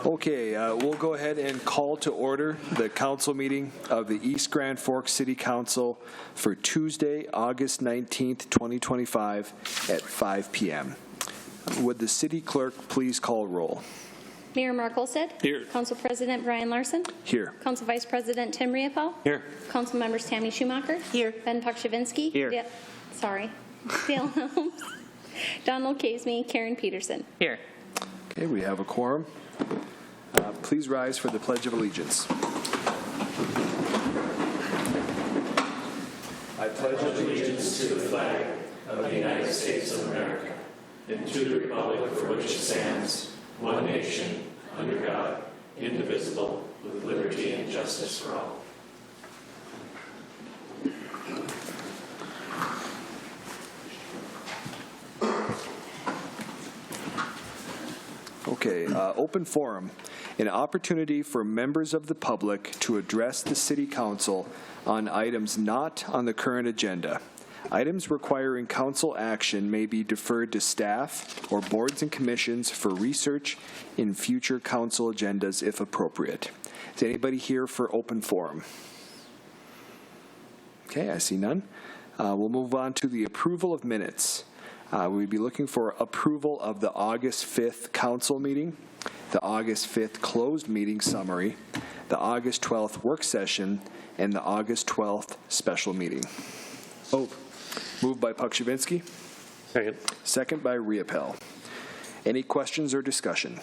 Okay, we'll go ahead and call to order the council meeting of the East Grand Forks City Council for Tuesday, August 19th, 2025 at 5 p.m. Would the city clerk please call roll? Mayor Mark Olstead. Here. Council President Brian Larson. Here. Council Vice President Tim Riopel. Here. Council Members Tammy Schumacher. Here. Ben Pukshavinsky. Here. Dale Helms. Donald Caseme. Karen Peterson. Here. Okay, we have a quorum. Please rise for the Pledge of Allegiance. I pledge allegiance to the flag of the United States of America and to the republic for which it stands, one nation, under God, indivisible, with liberty and justice for all. Okay, open forum, an opportunity for members of the public to address the City Council on items not on the current agenda. Items requiring council action may be deferred to staff or boards and commissions for research in future council agendas if appropriate. Is anybody here for open forum? Okay, I see none. We'll move on to the approval of minutes. We'd be looking for approval of the August 5th council meeting, the August 5th closed meeting summary, the August 12th work session, and the August 12th special meeting. Moved by Pukshavinsky. Second. Second by Riopel. Any questions or discussion?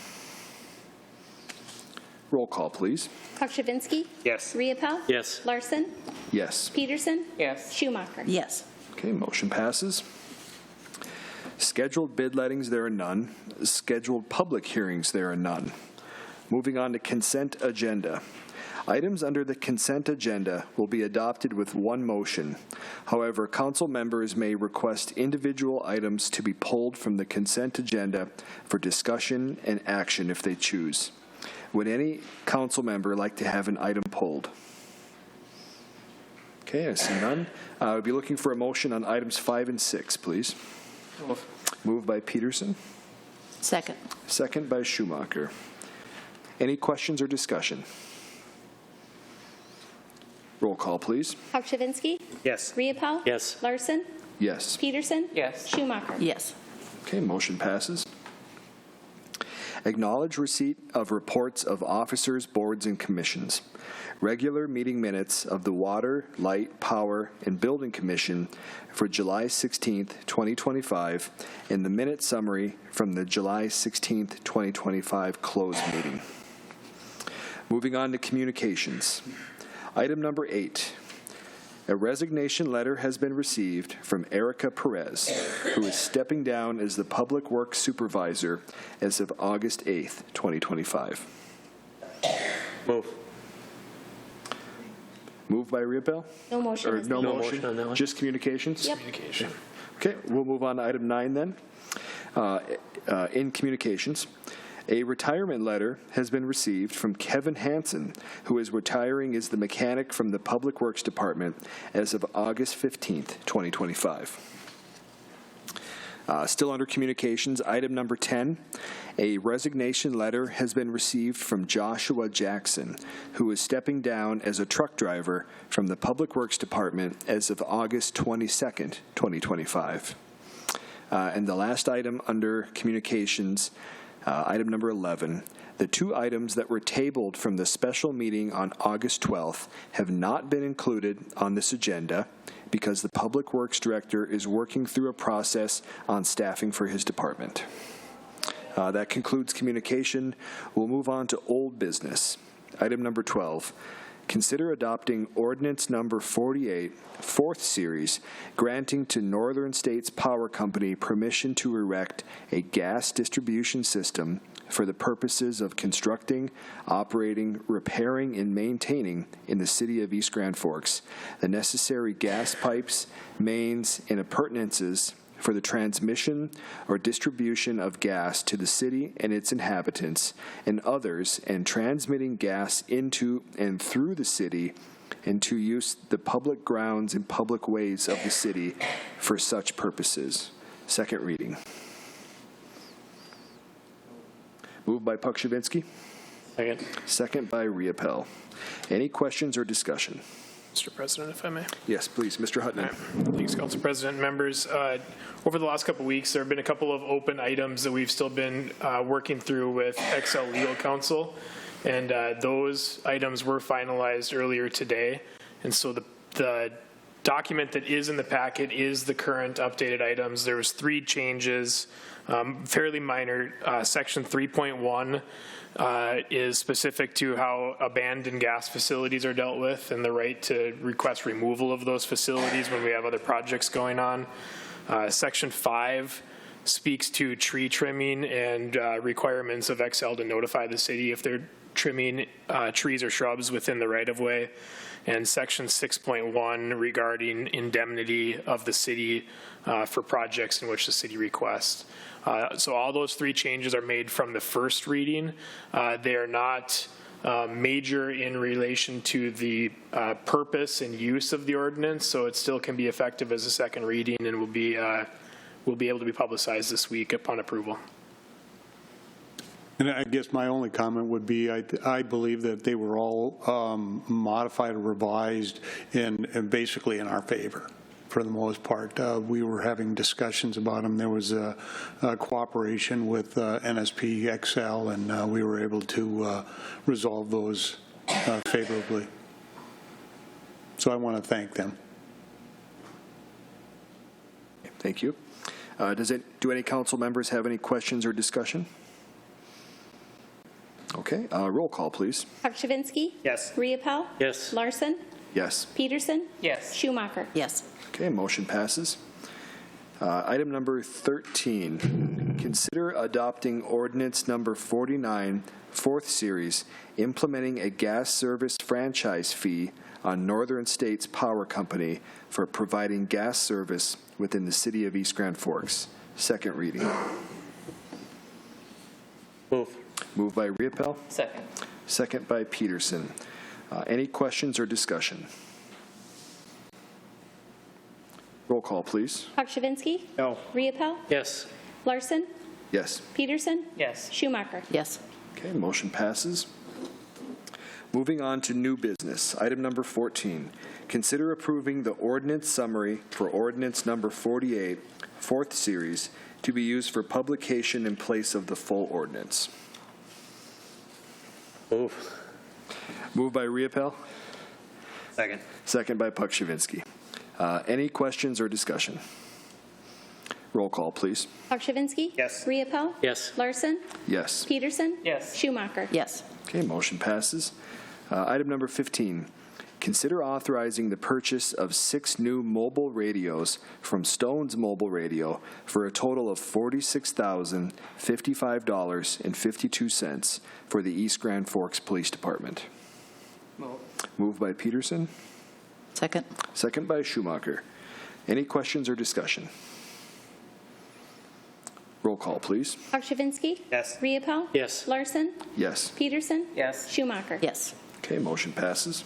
Roll call, please. Pukshavinsky. Yes. Riopel. Yes. Larson. Yes. Peterson. Yes. Schumacher. Yes. Okay, motion passes. Scheduled bid lettings, there are none. Scheduled public hearings, there are none. Moving on to consent agenda. Items under the consent agenda will be adopted with one motion. However, council members may request individual items to be pulled from the consent agenda for discussion and action if they choose. Would any council member like to have an item pulled? Okay, I see none. I would be looking for a motion on items 5 and 6, please. Moved by Peterson. Second. Second by Schumacher. Any questions or discussion? Roll call, please. Pukshavinsky. Yes. Riopel. Yes. Larson. Yes. Peterson. Yes. Schumacher. Yes. Okay, motion passes. Acknowledge receipt of reports of officers, boards, and commissions. Regular meeting minutes of the Water, Light, Power, and Building Commission for July 16th, 2025, and the minute summary from the July 16th, 2025 closed meeting. Moving on to communications. Item number 8. A resignation letter has been received from Erica Perez, who is stepping down as the Public Works Supervisor as of August 8th, 2025. Move. Moved by Riopel? No motion. Or no No motion? motion on that one. Just communications? Yep. Communication. Okay, we'll move on to item 9 then. In communications, a retirement letter has been received from Kevin Hansen, who is retiring as the mechanic from the Public Works Department as of August 15th, 2025. Still under communications, item number 10, a resignation letter has been received from Joshua Jackson, who is stepping down as a truck driver from the Public Works Department as of August 22nd, 2025. And the last item under communications, item number 11, the two items that were tabled from the special meeting on August 12th have not been included on this agenda because the Public Works Director is working through a process on staffing for his department. That concludes communication. We'll move on to old business. Item number 12. Consider adopting Ordinance Number 48, 4th Series, granting to Northern States Power Company permission to erect a gas distribution system for the purposes of constructing, operating, repairing, and maintaining in the city of East Grand Forks the necessary gas pipes, mains, and appurtenances for the transmission or distribution of gas to the city and its inhabitants and others, and transmitting gas into and through the city, and to use the public grounds and public ways of the city for such purposes. Second reading. Moved by Pukshavinsky. Second. Second by Riepel. Any questions or discussion? Mr. President, if I may. Yes, please. Mr. Hutton. Thanks, Council President and members. Over the last couple of weeks, there have been a couple of open items that we've still been working through with Excel Legal Counsel, and those items were finalized earlier today. And so the document that is in the packet is the current updated items. There was 3 changes, fairly minor. Section 3.1 is specific to how abandoned gas facilities are dealt with and the right to request removal of those facilities when we have other projects going on. Section 5 speaks to tree trimming and requirements of XL to notify the city if they're trimming trees or shrubs within the right-of-way. And Section 6.1 regarding indemnity of the city for projects in which the city requests. So all those 3 changes are made from the first reading. They are not major in relation to the purpose and use of the ordinance, so it still can be effective as a second reading and will be able to be publicized this week upon approval. And I guess my only comment would be I believe that they were all modified or revised and basically in our favor for the most part. We were having discussions about them. There was a cooperation with NSP XL, and we were able to resolve those favorably. So I want to thank them. Thank you. Do any council members have any questions or discussion? Okay, roll call, please. Pakshavinsky? Yes. Riepel? Yes. Larson? Yes. Peterson? Yes. Schumacher? Yes. Okay, motion passes. Item number 13, consider adopting ordinance number 49, 4th series, implementing a gas service franchise fee on Northern States Power Company for providing gas service within the city of East Grand Forks. Second reading. Move. Moved by Riepel. Second. Second by Peterson. Any questions or discussion? Roll call, please. Pakshavinsky? No. Riepel? Yes. Larson? Yes. Peterson? Yes. Schumacher? Yes. Okay, motion passes. Moving on to new business. Item number 14, consider approving the ordinance summary for ordinance number 48, 4th series, to be used for publication in place of the full ordinance. Move. Moved by Riepel. Second. Second by Pakshavinsky. Any questions or discussion? Roll call, please. Pakshavinsky? Yes. Riepel? Yes. Larson? Yes. Peterson? Yes. Schumacher? Yes. Okay, motion passes. Item number 15, consider authorizing the purchase of 6 new mobile radios from Stone's Mobile Radio for a total of $46,055.52 for the East Grand Forks Police Department. Moved by Peterson. Second. Second by Schumacher. Any questions or discussion? Roll call, please. Pakshavinsky? Yes. Riepel? Yes. Larson? Yes. Peterson? Yes. Schumacher? Yes. Okay, motion passes.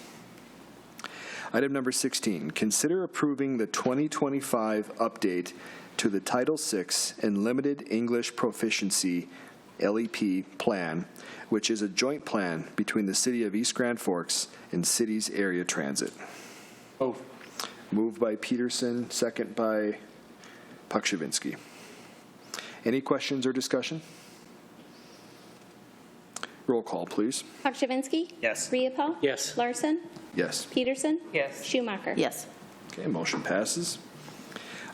Item number 16, consider approving the 2025 update to the Title VI and Limited English Proficiency LEP plan, which is a joint plan between the City of East Grand Forks and Cities Area Transit. Move. Moved by Peterson, second by Pakshavinsky. Any questions or discussion? Roll call, please. Pakshavinsky? Yes. Riepel? Yes. Larson? Yes. Peterson? Yes. Schumacher? Yes. Okay, motion passes.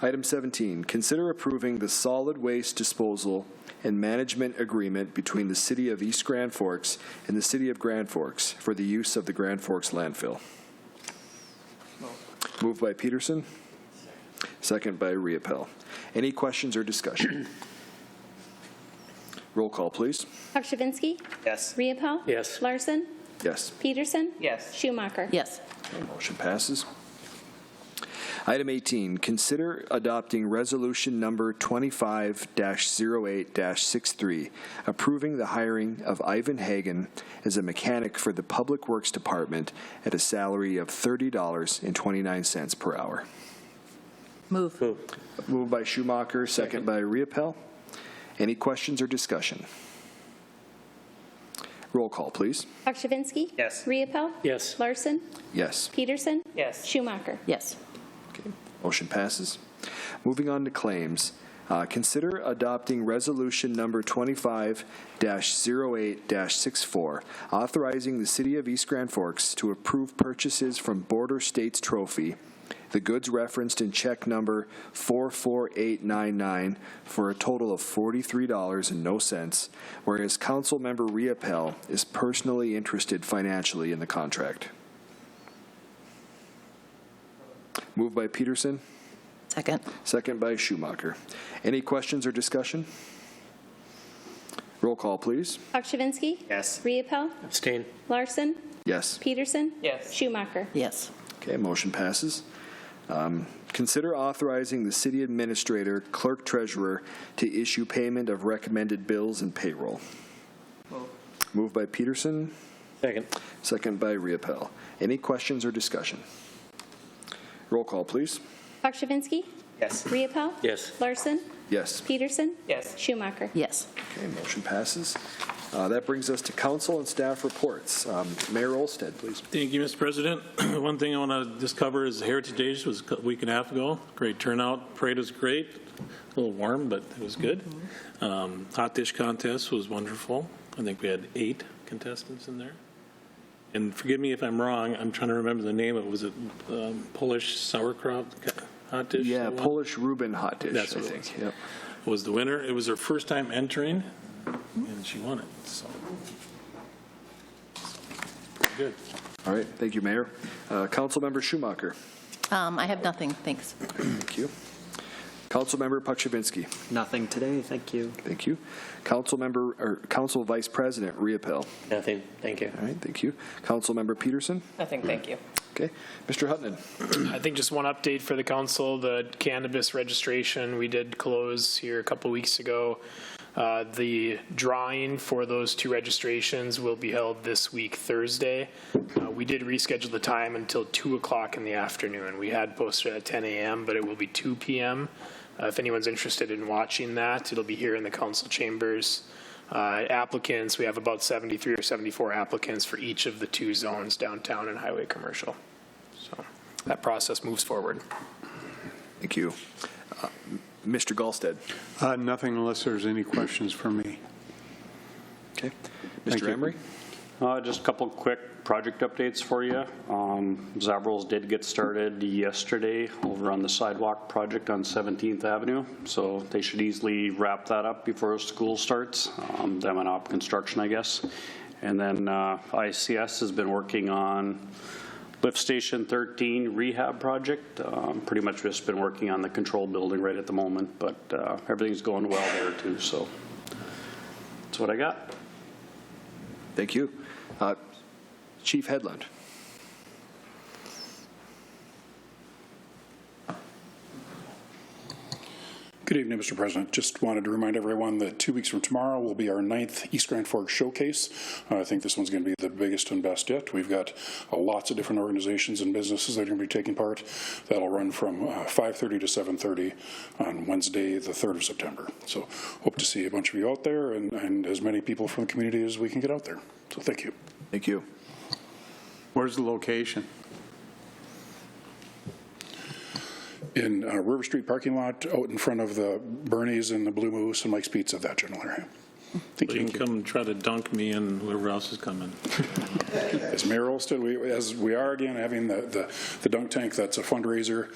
Item 17, consider approving the solid waste disposal and management agreement between the City of East Grand Forks and the City of Grand Forks for the use of the Grand Forks landfill. Moved by Peterson. Second by Riepel. Any questions or discussion? Roll call, please. Pakshavinsky? Yes. Riepel? Yes. Larson? Yes. Peterson? Yes. Schumacher? Yes. Okay, motion passes. Item 18, consider adopting resolution number 25-08-63, approving the hiring of Ivan Hagen as a mechanic for the Public Works Department at a salary of $30.29 per hour. Move. Moved by Schumacher, second by Riepel. Any questions or discussion? Roll call, please. Pakshavinsky. Yes. Riepel. Yes. Larson. Yes. Peterson. Yes. Schumacher. Yes. Okay. Motion passes. Moving on to claims. Consider adopting Resolution Number 25-08-64, authorizing the City of East Grand Forks to approve purchases from Border States Trophy, the goods referenced in check number 44899 for a total of $43.00, whereas Councilmember Riepel is personally interested financially in the contract. Moved by Peterson. Second. Second by Schumacher. Any questions or discussion? Roll call, please. Pakshavinsky. Yes. Riepel. Abstain. Larson. Yes. Peterson. Yes. Schumacher. Yes. Okay, motion passes. Consider authorizing the city administrator, clerk treasurer to issue payment of recommended bills and payroll. Moved by Peterson. Second. Second by Riepel. Any questions or discussion? Roll call, please. Pakshavinsky. Yes. Riepel. Yes. Larson. Yes. Peterson. Yes. Schumacher. Yes. Okay, motion passes. That brings us to council and staff reports. Mayor Olsted, please. Thank you, Mr. President. One thing I want to just cover is Heritage Days was a week and a half ago. Great turnout. Parade was great. A little warm, but it was good. Hot dish contest was wonderful. I think we had 8 contestants in there. And forgive me if I'm wrong. I'm trying to remember the name of it. Was it Polish sauerkraut hot dish? Yeah, Polish Reuben hot dish, That's I what it think. was. Yep. Was the winner. It was her first time entering, and she won it. So, pretty good. All right, thank you, Mayor. Councilmember Schumacher. I have nothing. Thanks. Thank you. Councilmember Pakshavinsky. Nothing today. Thank you. Thank you. Council Vice President Riepel. Nothing. Thank you. All right, thank you. Councilmember Peterson. Nothing. Thank you. Okay. Mr. Hutton. I think just one update for the council, the cannabis registration, we did close here a couple weeks ago. The drawing for those 2 registrations will be held this week, Thursday. We did reschedule the time until 2 o'clock in the afternoon. We had posted at 10 a.m., but it will be 2 p.m. If anyone's interested in watching that, it'll be here in the council chambers. Applicants, we have about 73 or 74 applicants for each of the 2 zones, downtown and highway commercial. So that process moves forward. Thank you. Mr. Gallstead. Nothing unless there's any questions for me. Okay. Thank Mr. you. Emery. Just a couple quick project updates for you. Zavrals did get started yesterday over on the sidewalk project on 17th Avenue, so they should easily wrap that up before school starts. Them and op construction, I guess. And then ICS has been working on Lift Station 13 rehab project. Pretty much just been working on the control building right at the moment, but everything's going well there too, so that's what I got. Thank you. Chief Headland. Good evening, Mr. President. Just wanted to remind everyone that 2 weeks from tomorrow will be our 9th East Grand Forks Showcase. I think this one's going to be the biggest and best yet. We've got lots of different organizations and businesses that are going to be taking part. That'll run from 5:30 to 7:30 on Wednesday, the 3rd of September. So hope to see a bunch of you out there and as many people from the community as we can get out there. So thank you. Thank you. Where's the location? In River Street parking lot, out in front of the Bernie's and the Blue Moose and Mike's Pizza, that general area. Thank So you you. can come and try to dunk me and whoever else is coming. As Mayor Olsted, as we are again having the dunk tank, that's a fundraiser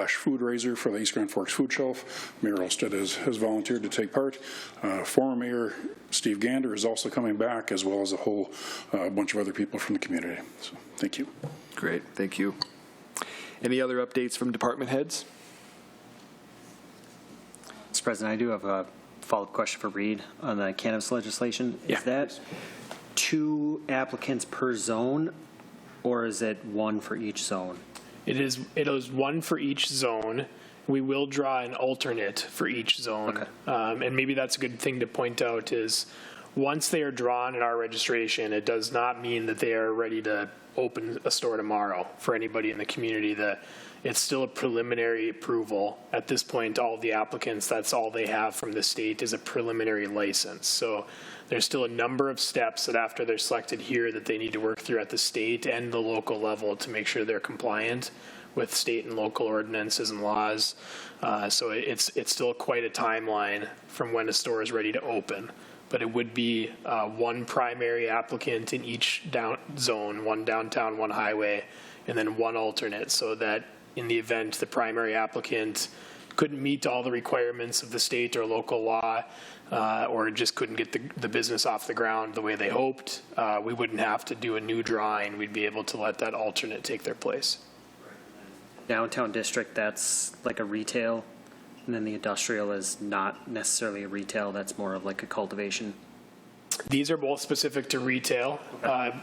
/ food raiser for the East Grand Forks Food Shelf. Mayor Olsted has volunteered to take part. Former Mayor Steve Gander is also coming back, as well as a whole bunch of other people from the community. So thank you. Great. Thank you. Any other updates from department heads? Mr. President, I do have a follow-up question for Reed on the cannabis legislation. Yeah. Is that 2 applicants per zone, or is it 1 for each zone? It is 1 for each zone. We will draw an alternate for each zone. Okay. And maybe that's a good thing to point out is once they are drawn in our registration, it does not mean that they are ready to open a store tomorrow for anybody in the community. it's still a preliminary approval. At this point, all the applicants, that's all they have from the state is a preliminary license. So there's still a number of steps that after they're selected here that they need to work through at the state and the local level to make sure they're compliant with state and local ordinances and laws. So it's still quite a timeline from when a store is ready to open. But it would be one primary applicant in each zone, one downtown, one highway, and then one alternate, so that in the event the primary applicant couldn't meet all the requirements of the state or local law, or just couldn't get the business off the ground the way they hoped, we wouldn't have to do a new drawing. We'd be able to let that alternate take their place. Downtown district, that's like a retail, and then the industrial is not necessarily a retail, that's more of like a cultivation. These are both specific to retail,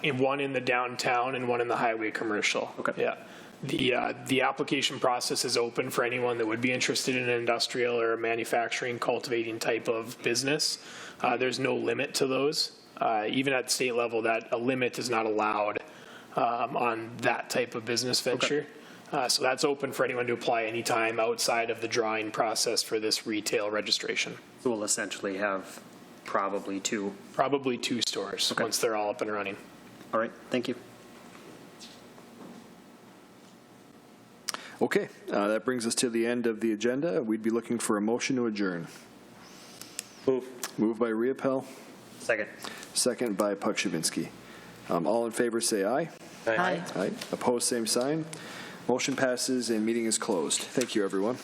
one in the downtown and one in the highway commercial. Okay. Yeah. The application process is open for anyone that would be interested in an industrial or a manufacturing, cultivating type of business. There's no limit to those. Even at state level, that a limit is not allowed on that type of business venture. Okay. So that's open for anyone to apply anytime outside of the drawing process for this retail registration. So we'll essentially have probably two. Probably two stores once they're all up and running. All right, thank you. Okay, that brings us to the end of the agenda. We'd be looking for a motion to adjourn. Moved by Riepel. Second. Second by Pukshabinsky. All in favor say aye. Aye. Aye. Opposed, same sign. Motion passes and meeting is closed. Thank you, everyone.